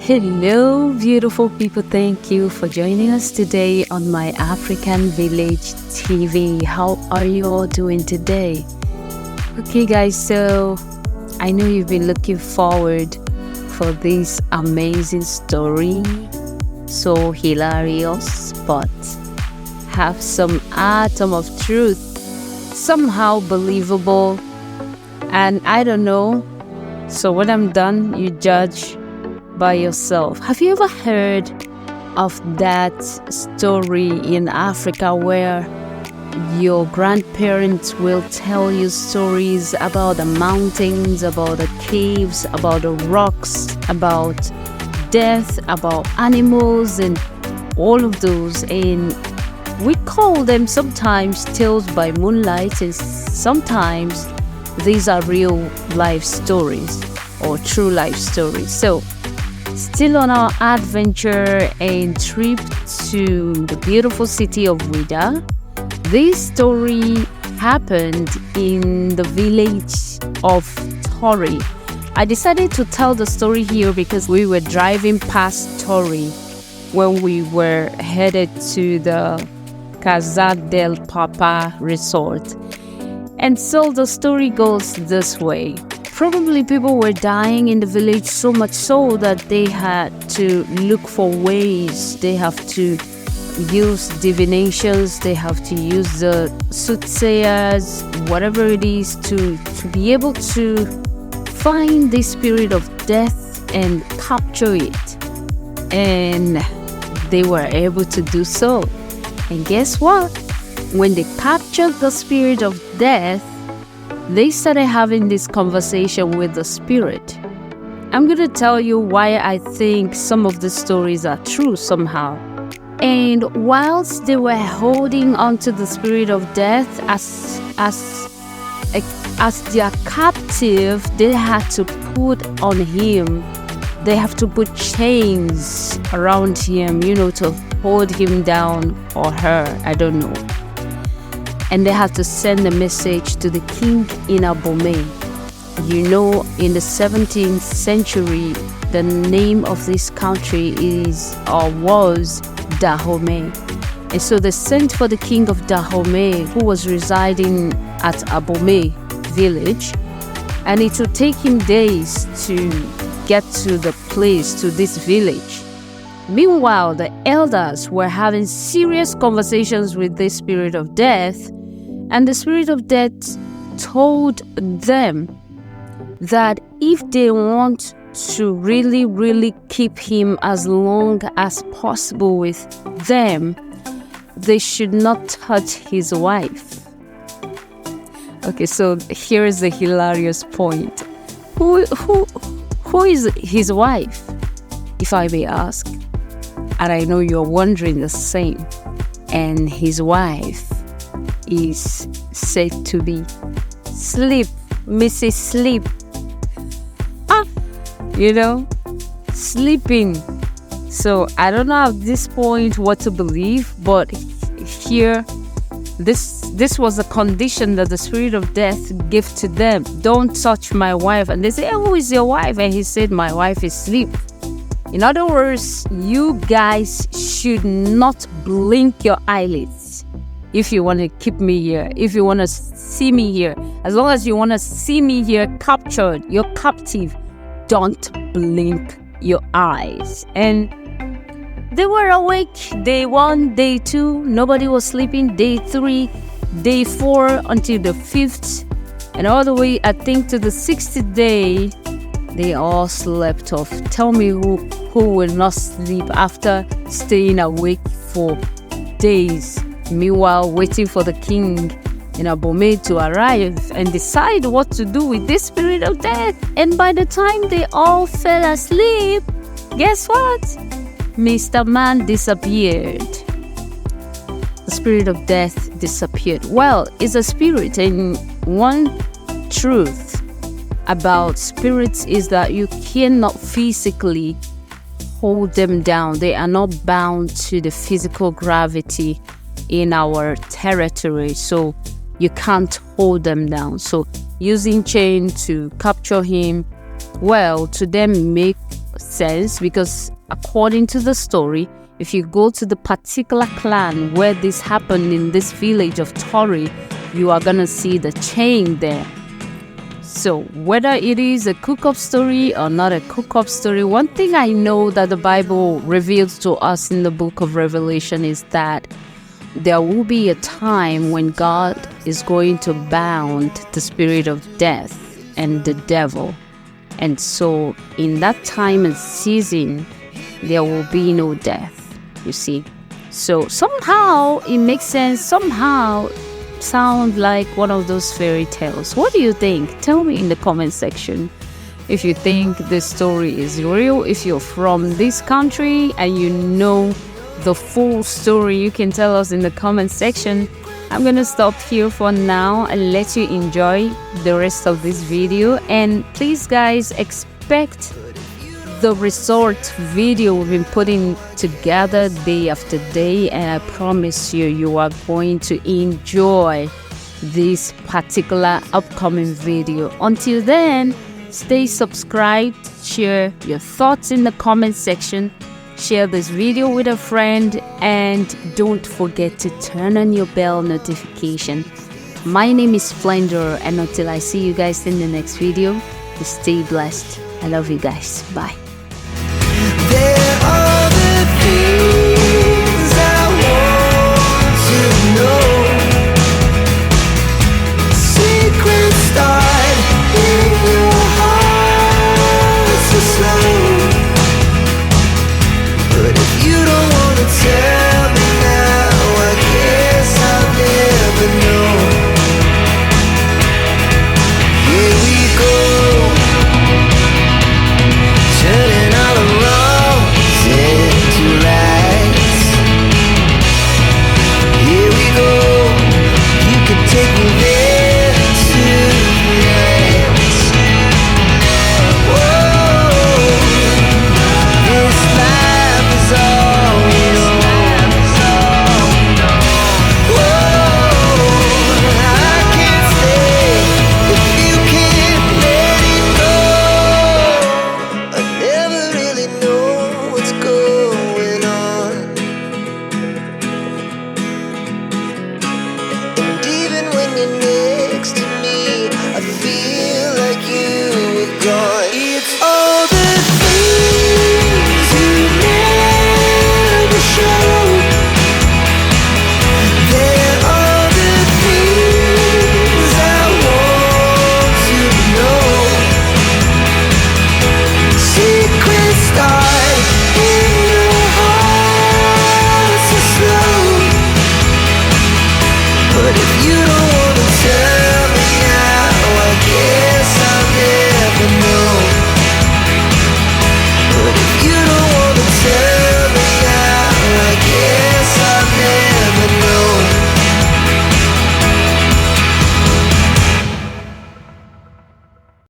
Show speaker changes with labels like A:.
A: Hello, beautiful people. Thank you for joining us today on My African Village TV. How are you all doing today? Okay, guys, so I know you've been looking forward for this amazing story. So hilarious, but have some atom of truth, somehow believable, and I don't know. So when I'm done, you judge by yourself. Have you ever heard of that story in Africa where your grandparents will tell you stories about the mountains, about the caves, about the rocks, about death, about animals, and all of those? And we call them sometimes tales by moonlight, and sometimes these are real life stories or true life stories. So still on our adventure and trip to the beautiful city of Wida, this story happened in the village of Tori. I decided to tell the story here because we were driving past Tori when we were headed to the Casa del Papa resort. And so the story goes this way. Probably people were dying in the village, so much so that they had to look for ways. They have to use divinations, they have to use the soothsayers, whatever it is, to be able to find the spirit of death and capture it. And they were able to do so. And guess what? When they captured the spirit of death, they started having this conversation with the spirit. I'm going to tell you why I think some of the stories are true somehow. And whilst they were holding onto the spirit of death as their captive, they had to put on him. They have to put chains around him, to hold him down, or her, I don't know. And they had to send a message to the king in Abomey. In the 17th century, the name of this country was Dahomey. And so they sent for the king of Dahomey, who was residing at Abomey village. And it would take him days to get to the place, to this village. Meanwhile, the elders were having serious conversations with the spirit of death. And the spirit of death told them that if they want to really, really keep him as long as possible with them, they should not touch his wife. Okay, so here is the hilarious point. Who is his wife, if I may ask? And I know you're wondering the same. And his wife is said to be Mrs. Sleep. Sleeping. So I don't know at this point what to believe, but here, this was a condition that the spirit of death gave to them. Don't touch my wife. And they say, who is your wife? And he said, my wife is Sleep. In other words, you guys should not blink your eyelids if you want to keep me here, if you want to see me here. As long as you want to see me here captured, you're captive, don't blink your eyes. And they were awake. Day 1, day 2, nobody was sleeping. Day 3, day 4, until the 5th, and all the way, I think, to the 6th day, they all slept off. Tell me who will not sleep after staying awake for days, meanwhile waiting for the king in Abomey to arrive and decide what to do with this spirit of death. And by the time they all fell asleep, guess what? Mr. Man disappeared. The spirit of death disappeared. Well, it's a spirit, and one truth about spirits is that you cannot physically hold them down. They are not bound to the physical gravity in our territory, so you can't hold them down. So using chain to capture him, well, to them make sense, because according to the story, if you go to the particular clan where this happened in this village of Tori, you are gonna see the chain there. So whether it is a cook-up story or not a cook-up story, one thing I know that the Bible reveals to us in the book of Revelation is that there will be a time when God is going to bound the spirit of death and the devil. And so in that time and season, there will be no death, you see. So somehow it makes sense, somehow sound like one of those fairy tales. What do you think? Tell me in the comment section if you think this story is real. If you're from this country and you know the full story, you can tell us in the comment section. I'm gonna stop here for now and let you enjoy the rest of this video. And please guys, expect the resort video we've been putting together day after day, and I promise you, you are going to enjoy this particular upcoming video. Until then, stay subscribed, share your thoughts in the comment section, share this video with a friend, and don't forget to turn on your bell notification. My name is Splendor, and until I see you guys in the next video, stay blessed. I love you guys. Bye.
B: There are the things I want to know. Secrets start in your heart so slow. But if you don't wanna tell me now, I guess I'll never know. Here we go, turning all around into lights. Here we go, you can take me there tonight. Whoa, this life is all we know. Whoa, I can't stay if you can't let it go. I never really know what's going on, and even when you're next to me, I feel like you were gone. It's all the things you never show. There are the things I want to know. Secrets start in your heart so slow. But if you don't